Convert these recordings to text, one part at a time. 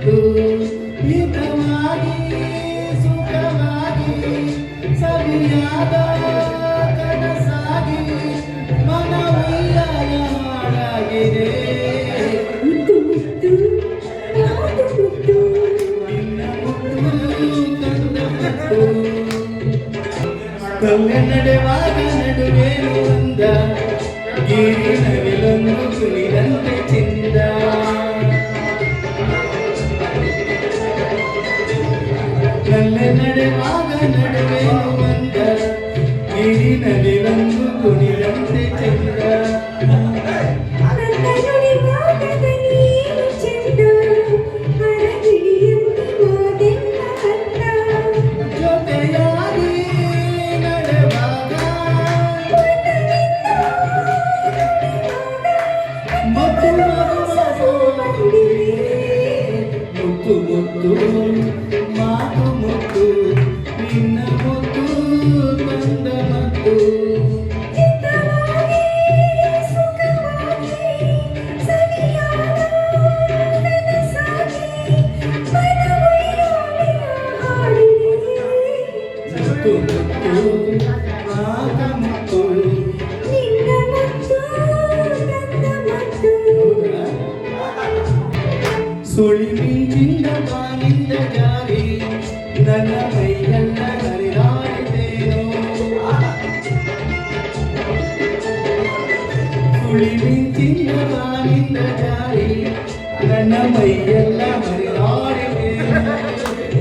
ಮುತ್ತು ಹಿತವಾಗಿ ಸುಖವಾಗಿ ಸವಿಯಾದ ಕನಸಾಗಿ ಮನವಯ್ಯನ ಹಾಡಾಗಿದೆ ಮುತ್ತು ಮುತ್ತು ಯಾವುದು ಮುತ್ತು ನಿನ್ನ ಮುತ್ತು ಕಂದ ಮುತ್ತು ಕಲ್ಲೆ ನಡೆವಾಗ ನಡುವೇನು ಅಂದ ಗಿರಿನವಿಲೊಂದು ಕುಳಿದಂತೆ ಚಿಂದ ಕಲ್ಲೆ ನಡೆವಾಗ ನಡುವೇನು ಅಂದ ಗಿರಿನವಿಲೊಂದು ಕುಳಿದಂತೆ ಚಿಂದ ನನ್ನ ನುಡಿವಾಗ ನೀನು ಚೆಂದ ಹರಗಿಳಿಯಂತೆ ಹೋದೆನ್ನ ಕಂದ ಜೊತೆಯಾಗಿ ನಡೆವಾಗ ಮುತ್ತು ಮುತ್ತು ಮುತ್ತು ಮಾತು ಮುತ್ತು ನಿನ್ನ ಮುತ್ತು ತಂದ ಮತ್ತು ಹಿತವಾಗಿ ಸುಖವಾಗಿ ಸವಿಯಾದ ಕನಸಾಗಿ ಮನವಯ್ಯನ ಹಾಡಿದೆ ಮುತ್ತು ಮುತ್ತು ಮಾತ ಮುತ್ತು ನಿನ್ನ ಮುತ್ತು ನನ್ನ ಮುತ್ತು ಸುಳಿ ಮಿಂಚಿಂದ ಬಾನಿಂದ ಜಾರಿ ನನ್ನ ಮೈಯೆಲ್ಲ ಹರಿದಾಡಿದೇನೋ ಸುಳಿ ಮಿಂಚಿಂದ ಬಾನಿಂದ ಜಾರಿ ನನ್ನ ಮೈಯೆಲ್ಲ ಹರಿದಾಡಿದೇನೋ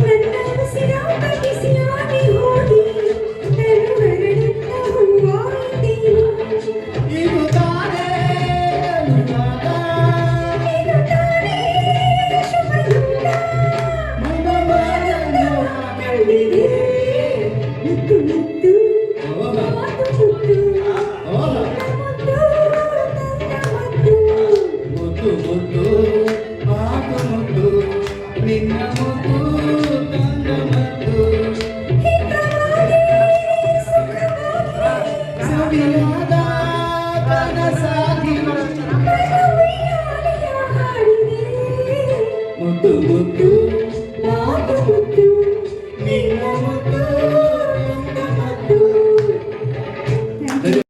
ನನ್ನ ಉಸಿರಾಟ ಬಿಸಿಯಾಗಿ ಹೋಗಿ ನಾನು ಹರಡುತ್ತ ಹೂವಾಯಿತೇನು ಇದು ತಾನೇ ಅನುರಾಗ ಇದು ತಾನೇ ಶುಭಯುಗ ಮನವನ್ನು ಕಂಡಿದೆ ಮುತ್ತು ಮುತ್ತು ಮಾತು ಮುತ್ತು ಮುತ್ತು ನನ್ನ ಮುತ್ತು ಮುತ್ತು ಮುತ್ತು ಮಾತು ಮುತ್ತು ನಿನ್ನ ಮುತ್ತು